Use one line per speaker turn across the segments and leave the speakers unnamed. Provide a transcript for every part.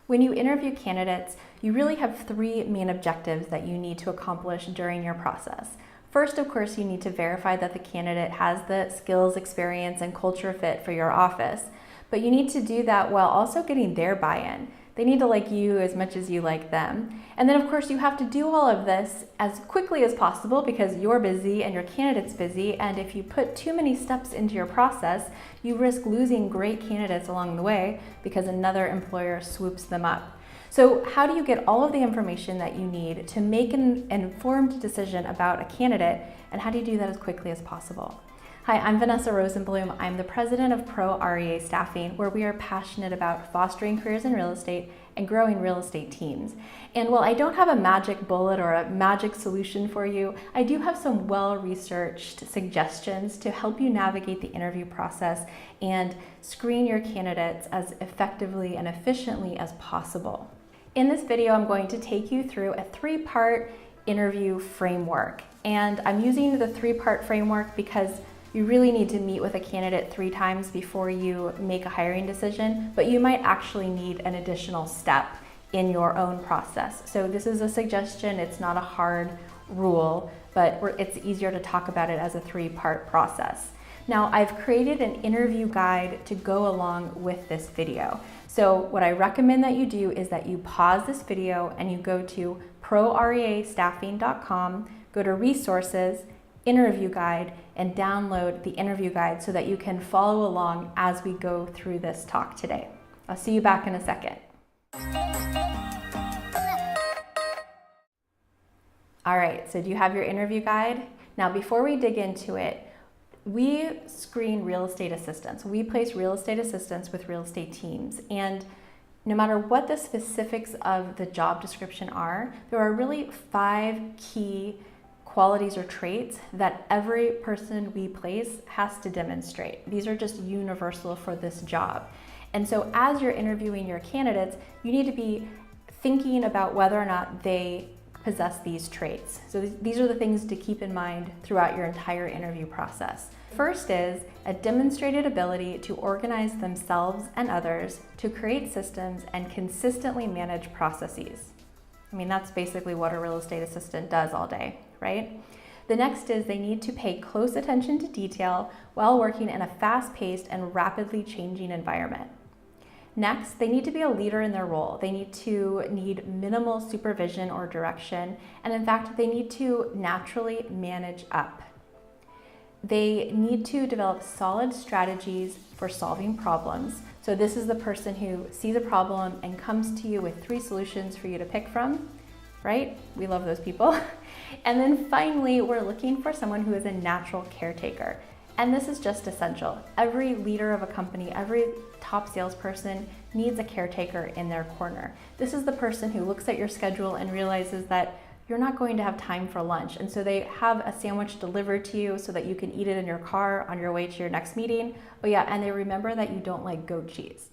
When you interview candidates, you really have three main objectives that you need to accomplish during your process. First, of course, you need to verify that the candidate has the skills, experience, and culture fit for your office. But you need to do that while also getting their buy-in. They need to like you as much as you like them. And then, of course, you have to do all of this as quickly as possible because you're busy and your candidate's busy. And if you put too many steps into your process, you risk losing great candidates along the way because another employer swoops them up. So how do you get all of the information that you need to make an informed decision about a candidate, and how do you do that as quickly as possible? Hi, I'm Vanessa Rosenblum. I'm the president of R.E.A Staffing, where we are passionate about fostering careers in real estate and growing real estate teams. And while I don't have a magic bullet or a magic solution for you, I do have some well-researched suggestions to help you navigate the interview process and screen your candidates as effectively and efficiently as possible. In this video, I'm going to take you through a three-part interview framework. And I'm using the three-part framework because you really need to meet with a candidate 3 times before you make a hiring decision, but you might actually need an additional step in your own process. So this is a suggestion, it's not a hard rule, but it's easier to talk about it as a 3-part process. Now, I've created an interview guide to go along with this video. So what I recommend that you do is that you pause this video and you go to proreastaffing.com, go to resources, interview guide, and download the interview guide so that you can follow along as we go through this talk today. I'll see you back in a second. All right, so do you have your interview guide? Now, before we dig into it, we screen real estate assistants. We place real estate assistants with real estate teams. And no matter what the specifics of the job description are, there are really 5 key qualities or traits that every person we place has to demonstrate. These are just universal for this job. And so as you're interviewing your candidates, you need to be thinking about whether or not they possess these traits. So these are the things to keep in mind throughout your entire interview process. First is a demonstrated ability to organize themselves and others, to create systems and consistently manage processes. I mean, that's basically what a real estate assistant does all day, right? The next is they need to pay close attention to detail while working in a fast-paced and rapidly changing environment. Next, they need to be a leader in their role. They need minimal supervision or direction, and in fact, they need to naturally manage up. They need to develop solid strategies for solving problems. So this is the person who sees a problem and comes to you with 3 solutions for you to pick from, right? We love those people. And then finally, we're looking for someone who is a natural caretaker. And this is just essential. Every leader of a company, every top salesperson needs a caretaker in their corner. This is the person who looks at your schedule and realizes that you're not going to have time for lunch. And so they have a sandwich delivered to you so that you can eat it in your car on your way to your next meeting. Oh yeah, and they remember that you don't like goat cheese.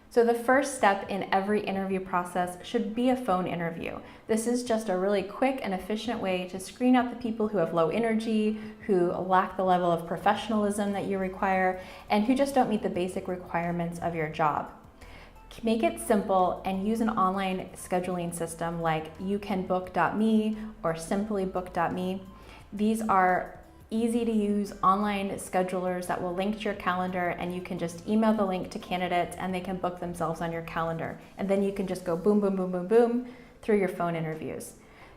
So the first step in every interview process should be a phone interview. This is just a really quick and efficient way to screen out the people who have low energy, who lack the level of professionalism that you require, and who just don't meet the basic requirements of your job. Make it simple and use an online scheduling system like youcanbook.me or simplybook.me. These are easy to use online schedulers that will link to your calendar, and you can just email the link to candidates and they can book themselves on your calendar. And then you can just go boom, boom, boom, boom, boom through your phone interviews.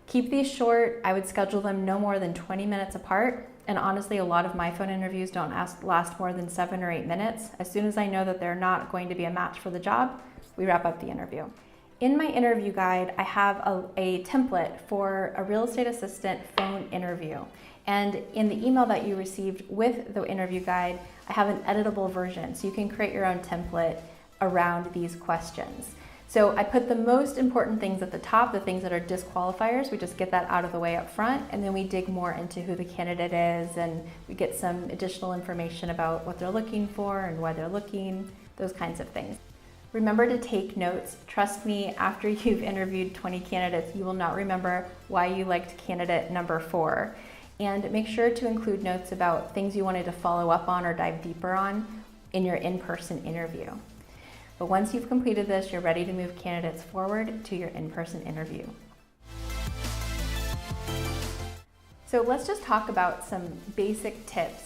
Keep these short. I would schedule them no more than 20 minutes apart. And honestly, a lot of my phone interviews don't last more than 7 or 8 minutes. As soon as I know that they're not going to be a match for the job, we wrap up the interview. In my interview guide, I have a template for a real estate assistant phone interview. And in the email that you received with the interview guide, I have an editable version, so you can create your own template around these questions. So I put the most important things at the top, the things that are disqualifiers. We just get that out of the way up front, and then we dig more into who the candidate is, and we get some additional information about what they're looking for and why they're looking, those kinds of things. Remember to take notes. Trust me, after you've interviewed 20 candidates, you will not remember why you liked candidate number 4. And make sure to include notes about things you wanted to follow up on or dive deeper on in your in-person interview. But once you've completed this, you're ready to move candidates forward to your in-person interview. So let's just talk about some basic tips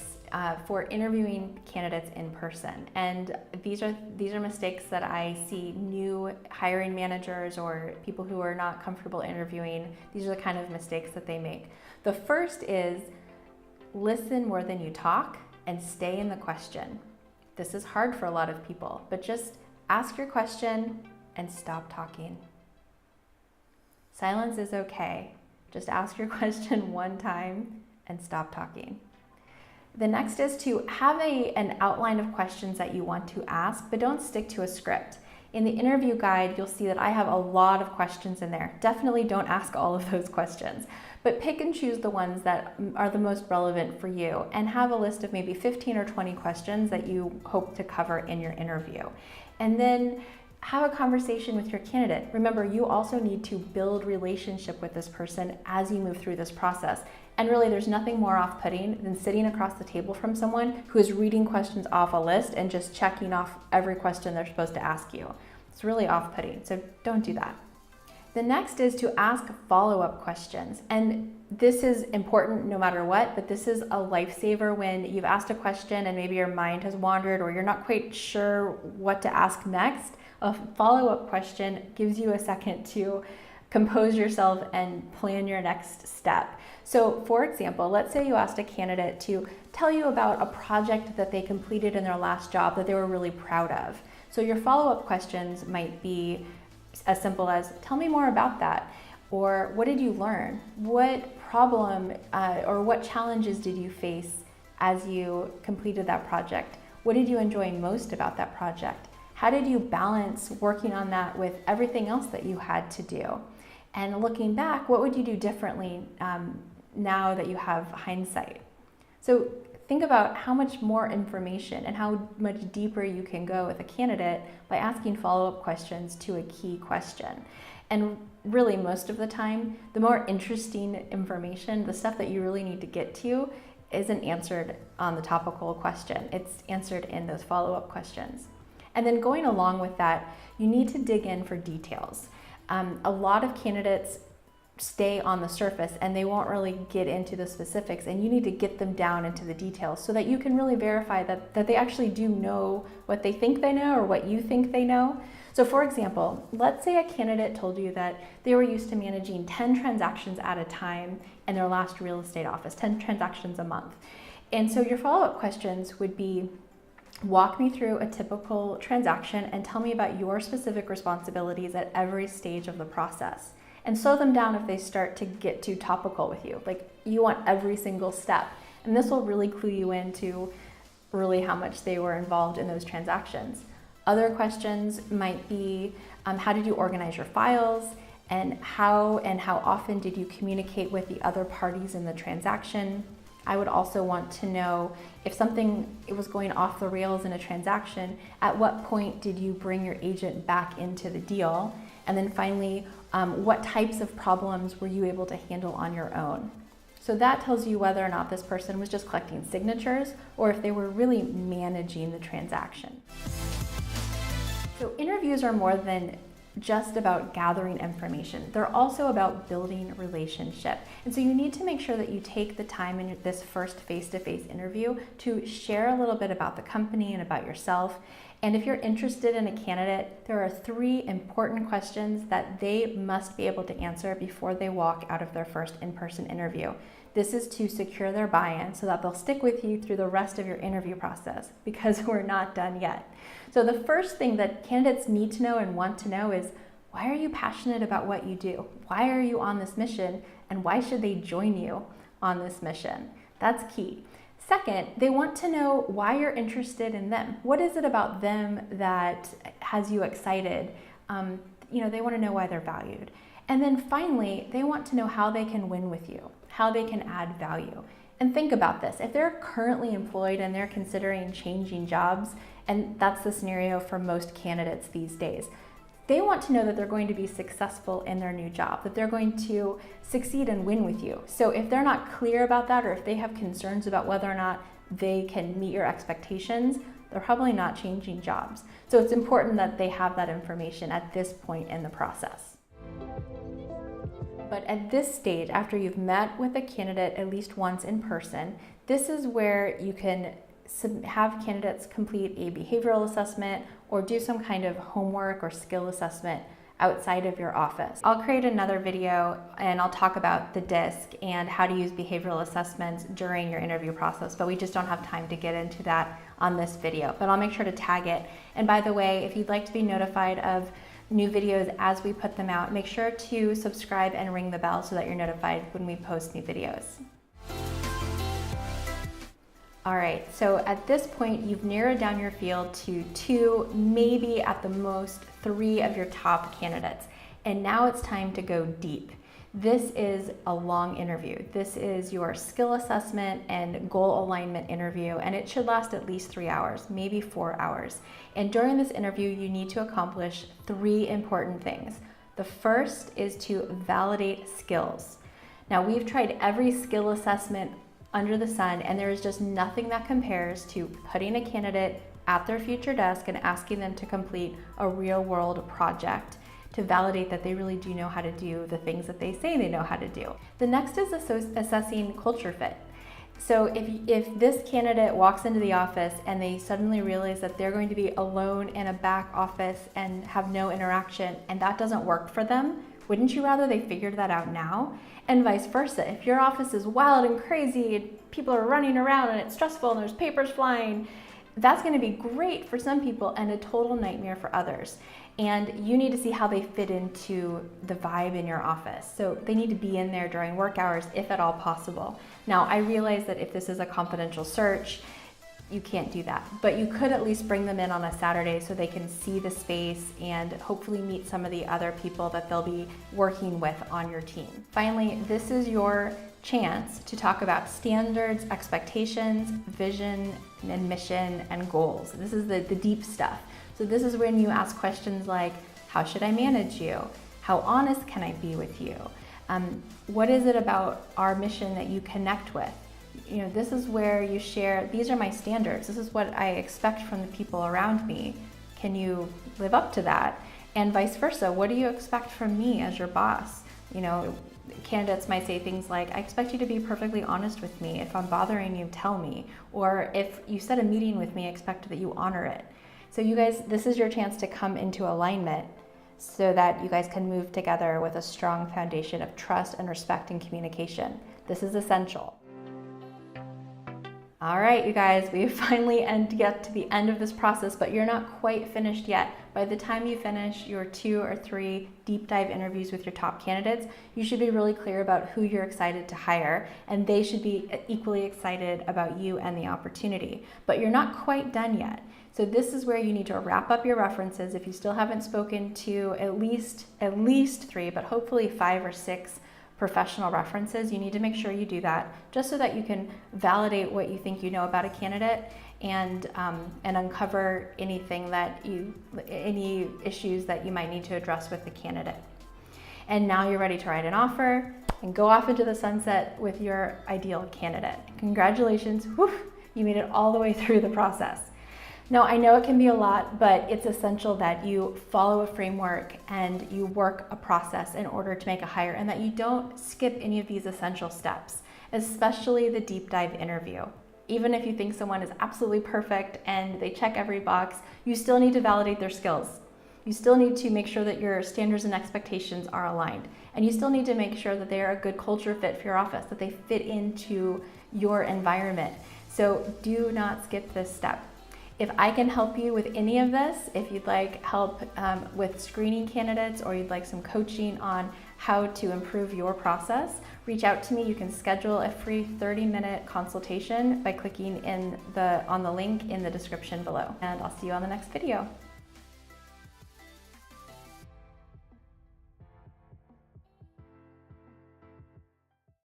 for interviewing candidates in person. And these are mistakes that I see new hiring managers or people who are not comfortable interviewing. These are the kind of mistakes that they make. The first is listen more than you talk and stay in the question. This is hard for a lot of people, but just ask your question and stop talking. Silence is okay. Just ask your question one time and stop talking. The next is to have an outline of questions that you want to ask, but don't stick to a script. In the interview guide, you'll see that I have a lot of questions in there. Definitely don't ask all of those questions, but pick and choose the ones that are the most relevant for you and have a list of maybe 15 or 20 questions that you hope to cover in your interview. And then have a conversation with your candidate. Remember, you also need to build relationship with this person as you move through this process. And really, there's nothing more off-putting than sitting across the table from someone who is reading questions off a list and just checking off every question they're supposed to ask you. It's really off-putting, so don't do that. The next is to ask follow-up questions. And this is important no matter what, but this is a lifesaver when you've asked a question and maybe your mind has wandered or you're not quite sure what to ask next. A follow-up question gives you a second to compose yourself and plan your next step. So for example, let's say you asked a candidate to tell you about a project that they completed in their last job that they were really proud of. So your follow-up questions might be as simple as, tell me more about that. Or what did you learn? What problem or what challenges did you face as you completed that project? What did you enjoy most about that project? How did you balance working on that with everything else that you had to do? And looking back, what would you do differently now that you have hindsight? So think about how much more information and how much deeper you can go with a candidate by asking follow-up questions to a key question. And really, most of the time, the more interesting information, the stuff that you really need to get to, isn't answered on the topical question. It's answered in those follow-up questions. And then going along with that, you need to dig in for details. A lot of candidates stay on the surface and they won't really get into the specifics, and you need to get them down into the details so that you can really verify that they actually do know what they think they know or what you think they know. So for example, let's say a candidate told you that they were used to managing 10 transactions at a time in their last real estate office, 10 transactions a month. And so your follow-up questions would be, walk me through a typical transaction and tell me about your specific responsibilities at every stage of the process. And slow them down if they start to get too topical with you. Like, you want every single step. And this will really clue you into really how much they were involved in those transactions. Other questions might be, how did you organize your files? And how often did you communicate with the other parties in the transaction? I would also want to know if something was going off the rails in a transaction, at what point did you bring your agent back into the deal? And then finally, what types of problems were you able to handle on your own? So that tells you whether or not this person was just collecting signatures or if they were really managing the transaction. So interviews are more than just about gathering information. They're also about building relationship. And so you need to make sure that you take the time in this first face-to-face interview to share a little bit about the company and about yourself. And if you're interested in a candidate, there are 3 important questions that they must be able to answer before they walk out of their first in-person interview. This is to secure their buy-in so that they'll stick with you through the rest of your interview process, because we're not done yet. So the first thing that candidates need to know and want to know is, why are you passionate about what you do? Why are you on this mission? And why should they join you on this mission? That's key. Second, they want to know why you're interested in them. What is it about them that has you excited? They want to know why they're valued. And then finally, they want to know how they can win with you, how they can add value. And think about this. If they're currently employed and they're considering changing jobs, and that's the scenario for most candidates these days, they want to know that they're going to be successful in their new job, that they're going to succeed and win with you. So if they're not clear about that, or if they have concerns about whether or not they can meet your expectations, they're probably not changing jobs. So it's important that they have that information at this point in the process. But at this stage, after you've met with a candidate at least once in person, this is where you can have candidates complete a behavioral assessment or do some kind of homework or skill assessment outside of your office. I'll create another video and I'll talk about the DISC and how to use behavioral assessments during your interview process, but we just don't have time to get into that on this video, but I'll make sure to tag it. And by the way, if you'd like to be notified of new videos as we put them out, make sure to subscribe and ring the bell so that you're notified when we post new videos. All right, so at this point, you've narrowed down your field to 2, maybe at the most 3 of your top candidates. And now it's time to go deep. This is a long interview. This is your skill assessment and goal alignment interview, and it should last at least 3 hours, maybe 4 hours. And during this interview, you need to accomplish 3 important things. The first is to validate skills. Now, we've tried every skill assessment under the sun, and there is just nothing that compares to putting a candidate at their future desk and asking them to complete a real-world project to validate that they really do know how to do the things that they say they know how to do. The next is assessing culture fit. So if this candidate walks into the office and they suddenly realize that they're going to be alone in a back office and have no interaction, and that doesn't work for them, wouldn't you rather they figured that out now? And vice versa. If your office is wild and crazy and people are running around and it's stressful and there's papers flying, that's going to be great for some people and a total nightmare for others. And you need to see how they fit into the vibe in your office. So they need to be in there during work hours, if at all possible. Now, I realize that if this is a confidential search, you can't do that, but you could at least bring them in on a Saturday so they can see the space and hopefully meet some of the other people that they'll be working with on your team. Finally, this is your chance to talk about standards, expectations, vision, and mission, and goals. This is the deep stuff. So this is when you ask questions like, how should I manage you? How honest can I be with you? What is it about our mission that you connect with? You know, this is where you share, these are my standards. This is what I expect from the people around me. Can you live up to that? And vice versa. What do you expect from me as your boss? You know, candidates might say things like, I expect you to be perfectly honest with me. If I'm bothering you, tell me. Or if you set a meeting with me, I expect that you honor it. So you guys, this is your chance to come into alignment so that you guys can move together with a strong foundation of trust and respect and communication. This is essential. All right, you guys, we finally get to the end of this process, but you're not quite finished yet. By the time you finish your 2 or 3 deep dive interviews with your top candidates, you should be really clear about who you're excited to hire, and they should be equally excited about you and the opportunity. But you're not quite done yet. So this is where you need to wrap up your references. If you still haven't spoken to at least 3, but hopefully 5 or 6 professional references, you need to make sure you do that just so that you can validate what you think you know about a candidate and uncover any issues that you might need to address with the candidate. And now you're ready to write an offer and go off into the sunset with your ideal candidate. Congratulations, whew, you made it all the way through the process. Now, I know it can be a lot, but it's essential that you follow a framework and you work a process in order to make a hire, and that you don't skip any of these essential steps, especially the deep dive interview. Even if you think someone is absolutely perfect and they check every box, you still need to validate their skills. You still need to make sure that your standards and expectations are aligned. And you still need to make sure that they are a good culture fit for your office, that they fit into your environment. So do not skip this step. If I can help you with any of this, if you'd like help with screening candidates, or you'd like some coaching on how to improve your process, reach out to me. You can schedule a free 30-minute consultation by clicking on the link in the description below. And I'll see you on the next video.